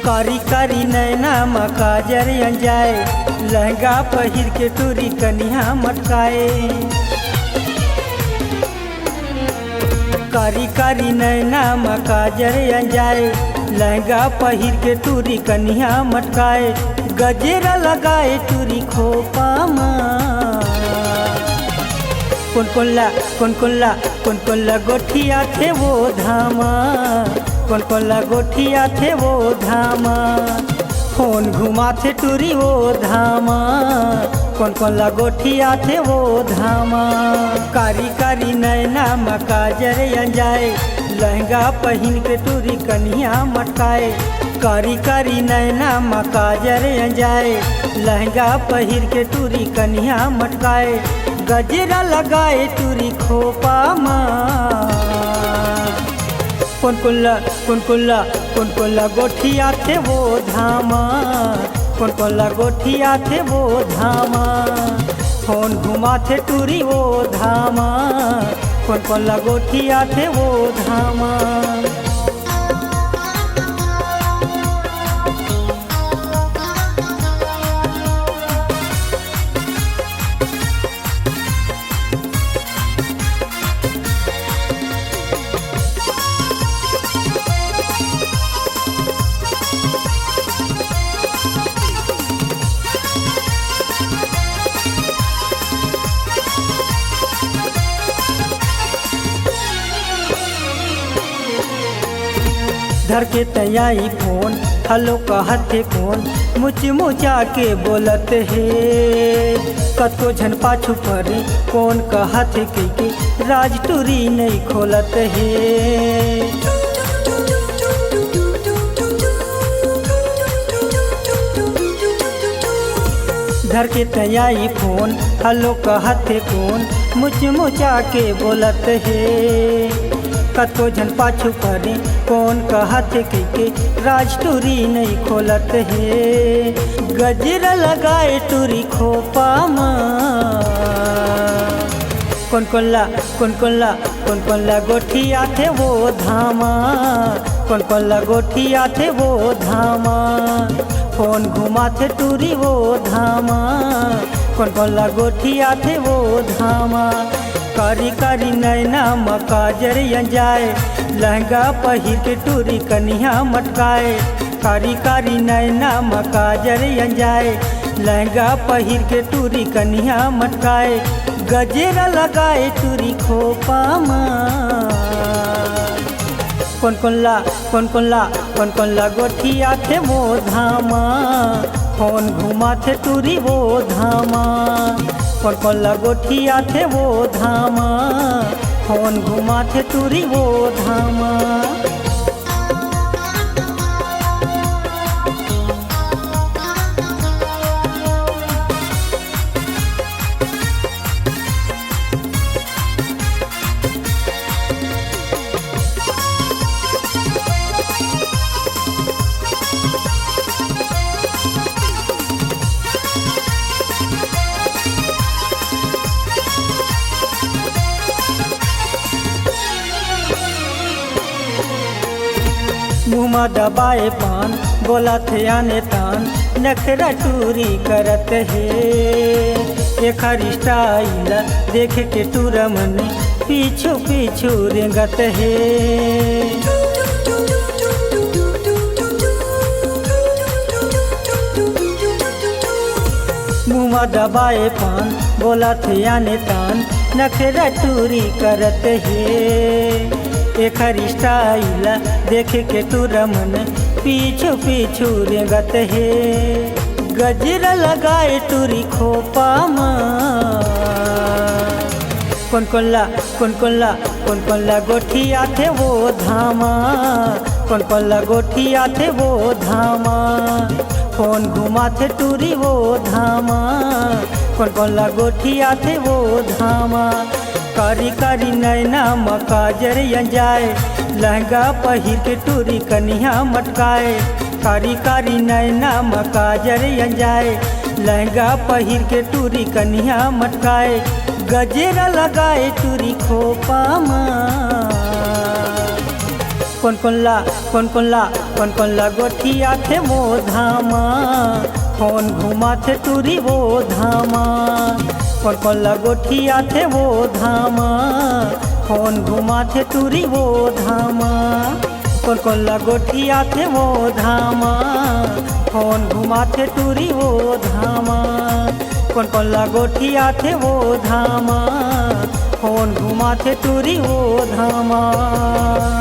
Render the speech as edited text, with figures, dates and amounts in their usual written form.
कारी कारी नैना मकाजर अंजाए, लहंगा पहिर के टूरी कनिया मटकाए। कारी कारी नैना मकाजर अंजाए, लहंगा पहिर के टूरी कनिया मटकाए। गजरा लगाए टूरी खोपा माँ, कुनकुल्ला गोठिया थे वो धामा, कुनकुल्ला गोठिया थे वो धामा। फोन घुमा थे टूरी वो धामा, कुनकुल्ला गोठिया थे वो धामा। कारी कारी नैना मकाजर अंजाए, लहंगा पहिन के टूरी कनिया मटकाए। कारी कारी नैना मकाजर अंजाए, लहंगा पहिर के टूरी कनिया मटकाए। गजरा लगाए टूरी खोपा माँ, कुनकुल्ला गोठिया थे वो धामा, कुनकुल्ला गोठिया थे वो धामा। फोन घुमा थे टूरी वो धामा, कुनकुल्ला गोठिया थे वो धामा। धर के तैयारी फोन, हलो कहते कौन, मुचा के बोलत है। कतो झन पाछू परे कौन कहते के राज टूरी नहीं खोलत है। धर के तैयारी फोन, हलो कहते कौन, मुचा के बोलत है। कतो झन पाछू परे कौन कहत के राज टूरी नहीं खोलत है। गजरा लगाए टूरी खोपा माँ, कुनकुल्ला गोठिया थे वो धामा, कुनकुल्ला गोठिया थे वो धामा। फोन घुमा थे टूरी वो धामा, कुनकुल्ला गोठिया थे वो धामा। कारी कारी नैना मकाजर अंजाए, लहंगा पहिर के टूरी कनिया मटकाए। कारी कारी नैना मकाजर अंजाए, लहंगा पहिर के टूरी कनिया मटकाए। गजरा लगाए टूरी खोपा माँ, कुनकुल्ला गोठिया थे वो धामा। फोन घुमा थे टूरी वो धामा, कुनकुल्ला गोठिया थे वो धामा। फोन घुमा थे टूरी वो धामा। मुँह दबाए पान, बोला थे आने तान, नखरा टूरी करत है। एक स्टाइल देख के टूरा मने पीछू पीछू रेंगत है। मुँह दबाए पान, बोला थे आने तान, नखरा टूरी करत है। एक स्टाइल देख के टूरा मन पीछू पीछू रेंगत है। गजरा लगाए टूरी खोपा माँ, कुनकुल्ला गोठिया थे वो धामा, कुनकुल्ला गोठिया थे वो धामा। फोन घुमा थे टूरी वो धामा, कुनकुल्ला गोठिया थे वो धामा। कारी कारी नैना मकाजर अंजाए, लहंगा पहिर के टूरी कनिया मटकाए। कारी कारी नैना मकाजर अंजाए, लहंगा पहिर के टूरी कनिया मटकाए। गजरा लगाए टूरी खोपा माँ, कौन कौन लगोठिया थे वो धामा फोन घुमा थे टूरी वो धामा कौन कौन लगोठिया थे वो धामा फोन घुमा थे टूरी वो धामा कौन कौन लगोठिया थे वो धामा फोन घुमा थे टूरी वो धामा कौन कौन लगोठिया थे वो धामा फोन घुमा थे टूरी वो धामा।